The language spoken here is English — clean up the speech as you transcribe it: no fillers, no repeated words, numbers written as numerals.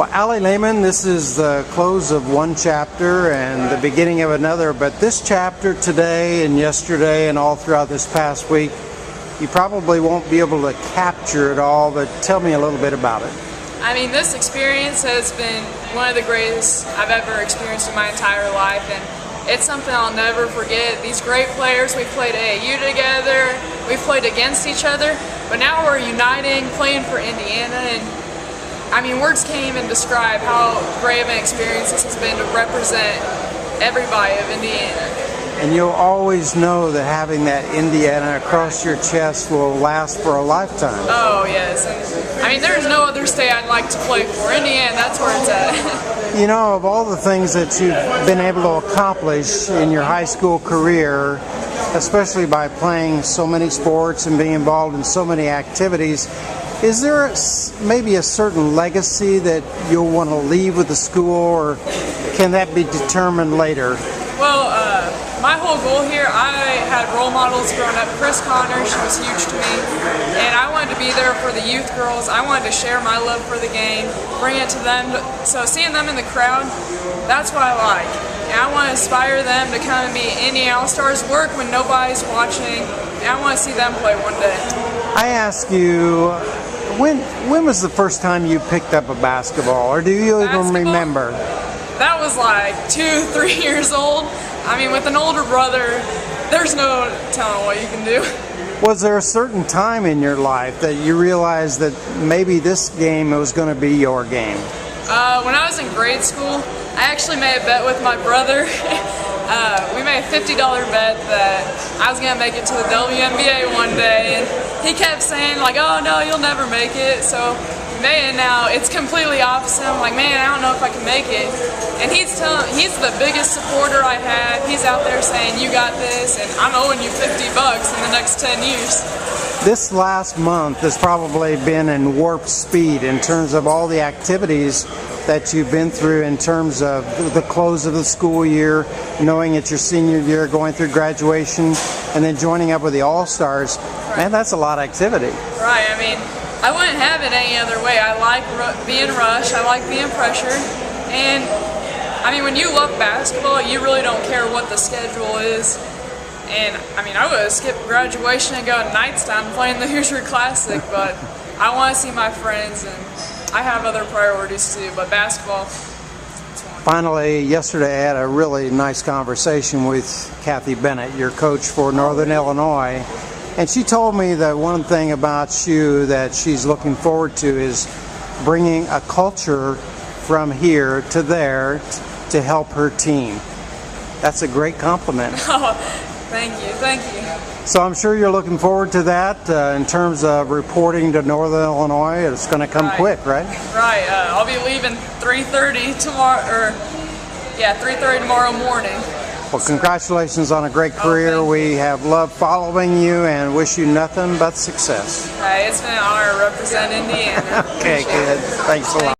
Well, Allie Lehman, this is the close of one chapter and the beginning of another, but this chapter today and yesterday and all throughout this past week, you probably won't be able to capture it all, but tell me a little bit about it. I mean, this experience has been one of the greatest I've ever experienced in my entire life, and it's something I'll never forget. These great players, we played AAU together, we played against each other, but now we're uniting, playing for Indiana, and I mean, words can't even describe how great of an experience this has been to represent everybody of Indiana. And you'll always know that having that Indiana across your chest will last for a lifetime. Oh, yes. And, I mean, there's no other state I'd like to play for. Indiana, that's where it's at. You know, of all the things that you've been able to accomplish in your high school career, especially by playing so many sports and being involved in so many activities, is there maybe a certain legacy that you'll want to leave with the school, or can that be determined later? Well, my whole goal here, I had role models growing up. Chris Connor, she was huge to me, and I wanted to be there for the youth girls. I wanted to share my love for the game, bring it to them. So seeing them in the crowd, that's what I like. And I want to inspire them to come and be Indiana All-Stars, work when nobody's watching, and I want to see them play one day. I ask you, when was the first time you picked up a basketball, or do you even remember? That was like 2-3 years old. I mean, with an older brother, there's no telling what you can do. Was there a certain time in your life that you realized that maybe this game was going to be your game? When I was in grade school, I actually made a bet with my brother. We made a $50 bet that I was going to make it to the WNBA one day, and he kept saying, like, oh no, you'll never make it. So man, now it's completely opposite. I'm like, man, I don't know if I can make it. And he's the biggest supporter I have. He's out there saying, you got this, and I'm owing you $50 in the next 10 years. This last month has probably been in warp speed in terms of all the activities that you've been through, in terms of the close of the school year, knowing it's your senior year, going through graduation, and then joining up with the All-Stars. Right. Man, that's a lot of activity. Right, I mean, I wouldn't have it any other way. I like being rushed, I like being pressured, and I mean, when you love basketball, you really don't care what the schedule is. And I mean, I would have skipped graduation and go to Knightstown playing the Hoosier Classic, but I want to see my friends, and I have other priorities too, but basketball. Finally, yesterday I had a really nice conversation with Kathy Bennett, your coach for Northern Illinois, and she told me that one thing about you that she's looking forward to is bringing a culture from here to there to help her team. That's a great compliment. Oh, thank you, thank you. So I'm sure you're looking forward to that in terms of reporting to Northern Illinois. It's going to come quick, right? Right. I'll be leaving 3:30 tomorrow, or 3:30 tomorrow morning. Well, congratulations on a great career. We have loved following you and wish you nothing but success. It's been an honor to represent Indiana. Okay, good. Thanks a lot.